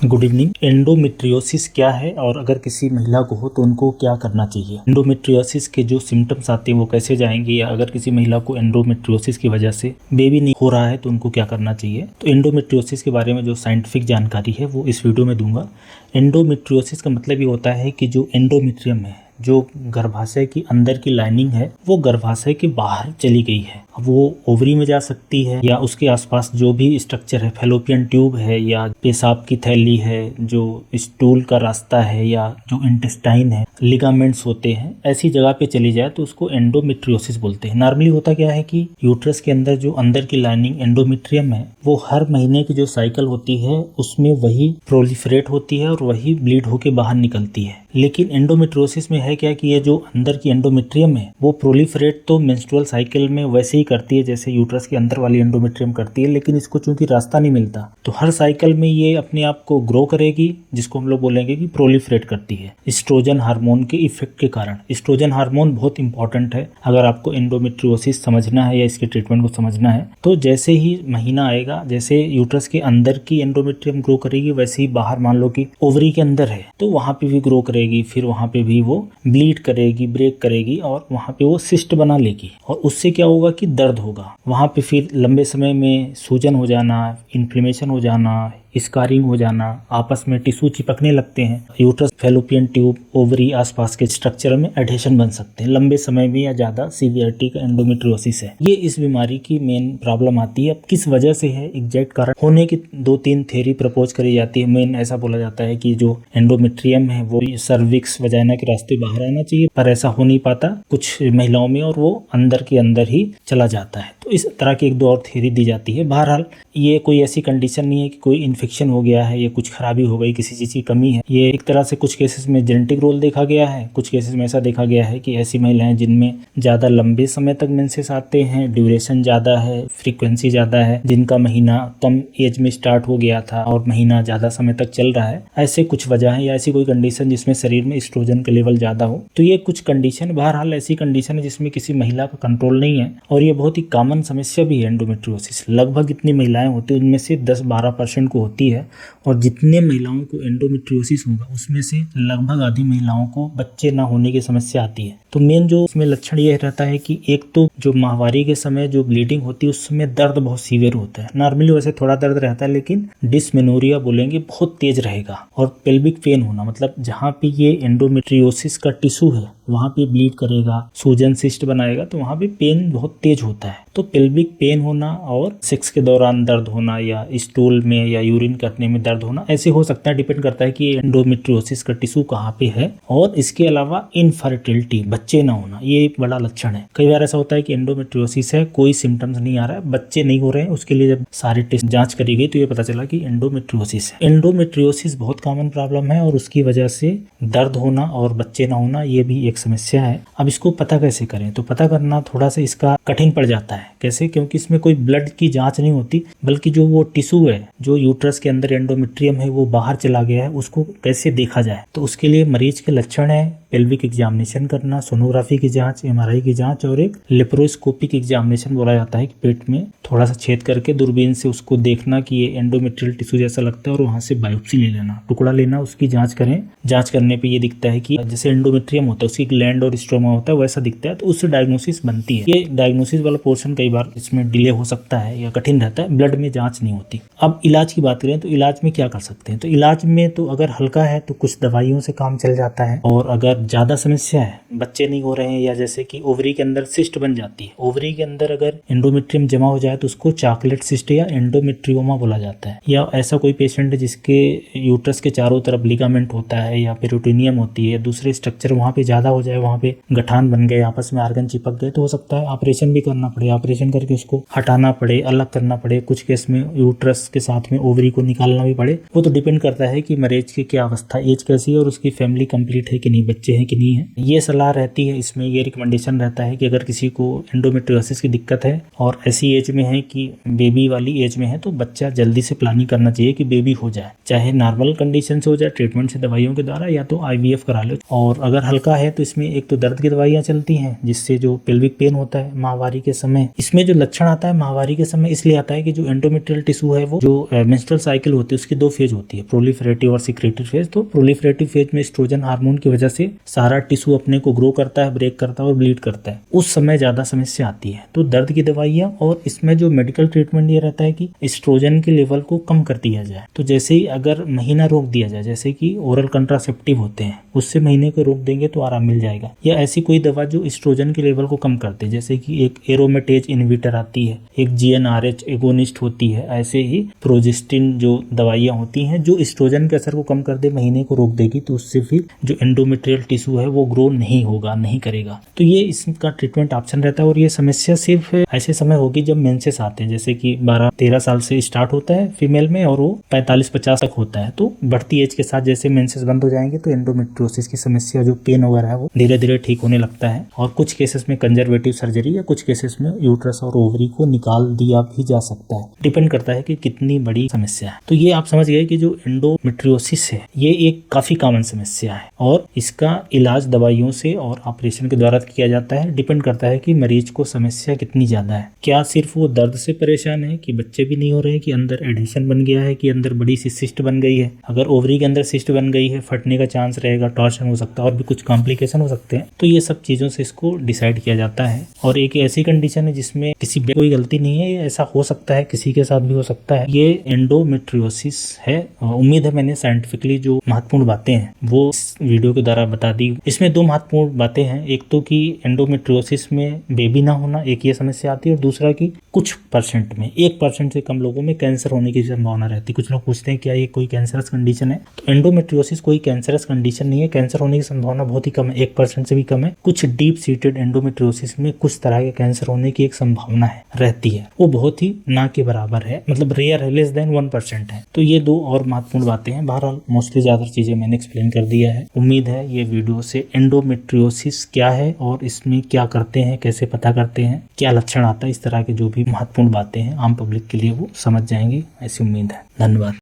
Good evening. Endometriosis क्या है और अगर किसी महिला को हो तो उनको क्या करना चाहिए? एंडोमेट्रियोसिस के जो सिम्टम्स आते हैं वो कैसे जाएंगे, या अगर किसी महिला को एंडोमेट्रियोसिस की वजह से बेबी नहीं हो रहा है तो उनको क्या करना चाहिए? तो एंडोमेट्रियोसिस के बारे में जो साइंटिफिक जानकारी है वो इस वीडियो में दूंगा। एंडोमेट्रियोसिस का मतलब ये होता है कि जो एंडोमेट्रियम है, जो गर्भाशय की अंदर की लाइनिंग है, वो गर्भाशय के बाहर चली गई है। अब वो ओवरी में जा सकती है या उसके आसपास जो भी स्ट्रक्चर है, फैलोपियन ट्यूब है या पेशाब की थैली है, जो स्टूल का रास्ता है या जो इंटेस्टाइन है, लिगामेंट्स होते हैं, ऐसी जगह पे चली जाए तो उसको एंडोमेट्रियोसिस बोलते हैं। नॉर्मली होता क्या है कि यूट्रस के अंदर जो अंदर की लाइनिंग एंडोमेट्रियम है वो हर महीने की जो साइकिल होती है उसमें वही प्रोलिफरेट होती है और वही ब्लीड होके बाहर निकलती है। लेकिन एंडोमेट्रियोसिस में है क्या कि ये जो अंदर की एंडोमेट्रियम है वो प्रोलिफरेट तो मेंस्ट्रुअल साइकिल में वैसे ही करती है जैसे यूट्रस के अंदर वाली एंडोमेट्रियम करती है, लेकिन इसको चूंकि रास्ता नहीं मिलता तो हर साइकिल में ये अपने आप को ग्रो करेगी, जिसको हम लोग बोलेंगे कि प्रोलिफरेट करती है एस्ट्रोजन हार्मोन के इफेक्ट के कारण। एस्ट्रोजन हार्मोन बहुत इंपॉर्टेंट है अगर आपको एंडोमेट्रियोसिस समझना है या इसके ट्रीटमेंट को समझना है। तो जैसे ही महीना आएगा, जैसे यूट्रस के अंदर की एंडोमेट्रियम ग्रो करेगी, वैसे ही बाहर मान लो कि ओवरी के अंदर है तो वहां पे भी ग्रो करेगी, फिर वहां पे भी वो ब्लीड करेगी, ब्रेक करेगी और वहां पे वो सिस्ट बना लेगी। और उससे क्या होगा कि दर्द होगा वहां पे, फिर लंबे समय में सूजन हो जाना, इन्फ्लेमेशन हो जाना, स्कारिंग हो जाना, आपस में टिश्यू चिपकने लगते हैं, यूट्रस, फैलोपियन ट्यूब, ओवरी आसपास के स्ट्रक्चर में एडहेशन बन सकते हैं लंबे समय में या ज्यादा सीवियरिटी का एंडोमेट्रियोसिस है। ये इस बीमारी की मेन प्रॉब्लम आती है। अब किस वजह से है, एग्जैक्ट कारण होने की 2-3 थ्योरी प्रपोज करी जाती है। मेन ऐसा बोला जाता है कि जो एंडोमेट्रियम है वो सर्विक्स, वजाइना के रास्ते बाहर आना चाहिए, पर ऐसा हो नहीं पाता कुछ महिलाओं में और वो अंदर के अंदर ही चला जाता है। तो इस तरह की 1-2 और थ्योरी दी जाती है। बहरहाल ये कोई ऐसी कंडीशन नहीं है कि कोई इन्फेक्शन हो गया है या कुछ खराबी हो गई, किसी चीज की कमी है। ये एक तरह से कुछ केसेस में जेनेटिक रोल देखा गया है, कुछ केसेस में ऐसा देखा गया है कि ऐसी महिलाएं जिनमें ज्यादा लंबे समय तक मेंसेस आते हैं, ड्यूरेशन ज्यादा है, फ्रीक्वेंसी ज्यादा है, जिनका महीना कम एज में स्टार्ट हो गया था और महीना ज्यादा समय तक चल रहा है, ऐसे कुछ वजह है या ऐसी कोई कंडीशन जिसमें शरीर में एस्ट्रोजन का लेवल ज्यादा हो। तो ये कुछ कंडीशन, बहरहाल ऐसी कंडीशन है जिसमें किसी महिला का कंट्रोल नहीं है और ये बहुत ही कॉमन समस्या भी है एंडोमेट्रियोसिस। लगभग इतनी महिलाएं होती है उनमें से 10-12% को होती है और जितने महिलाओं को एंडोमेट्रियोसिस होगा उसमें से लगभग आधी महिलाओं को बच्चे ना होने की समस्या आती है। तो मेन जो इसमें लक्षण ये रहता है कि एक तो जो माहवारी के समय जो ब्लीडिंग होती है उस समय दर्द बहुत सीवियर होता है। नॉर्मली वैसे थोड़ा दर्द रहता है लेकिन डिस्मेनोरिया बोलेंगे बहुत तेज रहेगा। और पेल्विक पेन होना, मतलब जहाँ पे ये एंडोमेट्रियोसिस का टिश्यू है वहां पे ब्लीड करेगा, सूजन सिस्ट बनाएगा तो वहां पे पेन बहुत तेज होता है। तो पेल्विक पेन होना और सेक्स के दौरान दर्द होना या स्टूल में या यूरिन करने में दर्द होना ऐसे हो सकता है, डिपेंड करता है कि एंडोमेट्रियोसिस का टिश्यू कहाँ पे है। और इसके अलावा इनफर्टिलिटी, बच्चे ना होना, ये एक बड़ा लक्षण है। कई बार ऐसा होता है कि एंडोमेट्रियोसिस है, कोई सिम्टम्स नहीं आ रहा है, बच्चे नहीं हो रहे हैं, उसके लिए जब सारे टेस्ट जांच करी गई तो ये पता चला कि एंडोमेट्रियोसिस है। एंडोमेट्रियोसिस बहुत कॉमन प्रॉब्लम है और उसकी वजह से दर्द होना और बच्चे ना होना ये भी एक समस्या है। अब इसको पता कैसे करें? तो पता करना थोड़ा सा इसका कठिन पड़ जाता है। कैसे? क्योंकि इसमें कोई ब्लड की जांच नहीं होती, बल्कि जो वो टिश्यू है, जो यूट्रस के अंदर एंडोमेट्रियम है वो बाहर चला गया है, उसको कैसे देखा जाए? तो उसके लिए मरीज के लक्षण है पेल्विक एग्जामिनेशन करना, सोनोग्राफी की जांच, एमआरआई की जांच और एक लेप्रोस्कोपिक एग्जामिनेशन बोला जाता है कि पेट में थोड़ा सा छेद करके दूरबीन से उसको देखना कि ये एंडोमेट्रियल टिश्यू जैसा लगता है और वहां से बायोप्सी ले लेना, टुकड़ा लेना, उसकी जांच करें। जांच करने पे ये दिखता है कि जैसे एंडोमेट्रियम होता है उसकी ग्लैंड और स्ट्रोमा होता है वैसा दिखता है, तो उससे डायग्नोसिस बनती है। ये डायग्नोसिस वाला पोर्शन कई बार इसमें डिले हो सकता है या कठिन रहता है, ब्लड में जांच नहीं होती। अब इलाज की बात करें तो इलाज में क्या कर सकते हैं? तो इलाज में तो अगर हल्का है तो कुछ दवाइयों से काम चल जाता है, और अगर ज्यादा समस्या है, बच्चे नहीं हो रहे हैं या जैसे कि ओवरी के अंदर सिस्ट बन जाती है, ओवरी के अंदर अगर एंडोमेट्रियम जमा हो जाए तो उसको चॉकलेट सिस्ट या एंडोमेट्रियोमा बोला जाता है। या ऐसा कोई पेशेंट है जिसके यूट्रस के चारों तरफ लिगामेंट होता है या पेरिटोनियम होती है, दूसरे स्ट्रक्चर वहां पे ज्यादा हो जाए, वहां पे गठान बन गए, आपस में आर्गन चिपक गए, तो हो सकता है ऑपरेशन भी करना पड़े, ऑपरेशन करके उसको हटाना पड़े, अलग करना पड़े। कुछ केस में यूट्रस के साथ में ओवरी को निकालना भी पड़े। वो तो डिपेंड करता है कि मरीज की क्या अवस्था, एज कैसी है और उसकी फैमिली कंप्लीट है कि नहीं, बच्चे हैं कि नहीं है। ये सलाह रहती है, इसमें ये रिकमेंडेशन रहता है कि अगर किसी को एंडोमेट्रियोसिस की दिक्कत है और ऐसी एज में है कि बेबी वाली एज में है, तो बच्चा जल्दी से प्लानिंग करना चाहिए कि बेबी हो जाए, चाहे नॉर्मल कंडीशन से हो जाए, ट्रीटमेंट से, दवाइयों के द्वारा, या तो IVF करा लो। और अगर हल्का है तो इसमें एक तो दर्द की दवाइयाँ चलती हैं जिससे जो पेल्विक पेन होता है माहवारी के समय, इसमें जो लक्षण आता है माहवारी के समय इसलिए आता है कि जो एंडोमेट्रियल टिश्यू है वो जो मेंस्ट्रुअल साइकिल होती है उसकी 2 फेज होती है, प्रोलिफरेटिव और सिक्रेटरी फेज। तो प्रोलिफरेटिव फेज में एस्ट्रोजन हार्मोन की वजह से सारा टिश्यू अपने को ग्रो करता है, ब्रेक करता है और ब्लीड करता है, उस समय ज्यादा समस्या आती है। तो दर्द की दवाइयाँ, और इसमें जो मेडिकल ट्रीटमेंट ये रहता है कि एस्ट्रोजन के लेवल को कम कर दिया जाए। तो जैसे ही अगर महीना रोक दिया जाए, जैसे कि ओरल कंट्रासेप्टिव होते हैं उससे महीने को रोक देंगे तो आराम मिल जाएगा, या ऐसी कोई दवा जो एस्ट्रोजन के लेवल को कम करते, जैसे कि एक एरोमेटेज इनहिबिटर आती है, एक GnRH एगोनिस्ट होती है, ऐसे ही प्रोजेस्टिन जो दवाइयाँ होती हैं जो एस्ट्रोजन के असर को कम कर दे, महीने को रोक देगी, तो उससे फिर जो एंडोमेट्रियल टिश्यू है वो ग्रो नहीं होगा, नहीं करेगा। तो ये इसका ट्रीटमेंट ऑप्शन रहता है। और ये समस्या सिर्फ ऐसे समय होगी जब मेंसेस आते हैं, जैसे कि 12-13 साल से स्टार्ट होता है फीमेल में और वो 45-50 तक होता है। तो बढ़ती एज के साथ जैसे मेंसेस बंद हो जाएंगे तो एंडोमेट्रियोसिस की समस्या, जो पेन वगैरह है, वो धीरे धीरे ठीक होने लगता है। और कुछ केसेस में कंजर्वेटिव सर्जरी या कुछ केसेस में यूट्रस और ओवरी को निकाल दिया भी जा सकता है, डिपेंड करता है कि कितनी बड़ी समस्या है। तो ये आप समझ गए कि जो एंडोमेट्रियोसिस है ये एक काफी कॉमन समस्या है और इसका इलाज दवाइयों से और ऑपरेशन के द्वारा किया जाता है। डिपेंड करता है कि मरीज को समस्या कितनी ज्यादा है, क्या सिर्फ वो दर्द से परेशान है कि बच्चे भी नहीं हो रहे, कि अंदर एडिशन बन गया है, कि अंदर बड़ी सी सिस्ट बन गई है। अगर ओवरी के अंदर सिस्ट बन गई है, फटने का चांस रहेगा, टॉर्शन हो सकता है और भी कुछ कॉम्प्लिकेशन हो सकते हैं। तो ये सब चीजों से इसको डिसाइड किया जाता है। और एक ऐसी कंडीशन है जिसमें किसी पे कोई गलती नहीं है, ऐसा हो सकता है, किसी के साथ भी हो सकता है, ये एंडोमेट्रियोसिस है। उम्मीद है मैंने साइंटिफिकली जो महत्वपूर्ण बातें हैं वो इस वीडियो के द्वारा बता दी। इसमें 2 महत्वपूर्ण बातें हैं, एक तो कि एंडोमेट्रियोसिस में बेबी ना होना, एक ये समस्या आती है, और दूसरा कि कुछ परसेंट में, 1% से कम लोगों में कैंसर होने की संभावना रहती है। कुछ लोग पूछते हैं क्या ये कोई कैंसरस कंडीशन है, तो एंडोमेट्रियोसिस कोई कैंसरस कंडीशन नहीं है। कैंसर होने की संभावना बहुत ही कम है, 1% से भी कम है। कुछ डीप सीटेड एंडोमेट्रियोसिस में कुछ तरह के कैंसर होने की एक संभावना है, रहती है, वो बहुत ही ना के बराबर है, मतलब रेयर है, लेस देन 1% है। तो ये 2 और महत्वपूर्ण बातें हैं। बहरहाल मोस्टली ज्यादा चीजें मैंने एक्सप्लेन कर दिया है। उम्मीद है ये वीडियो से एंडोमेट्रियोसिस क्या है और इसमें क्या करते हैं, कैसे पता करते हैं, क्या लक्षण आता है, इस तरह के जो भी महत्वपूर्ण बातें हैं आम पब्लिक के लिए वो समझ जाएंगे, ऐसी उम्मीद है। धन्यवाद।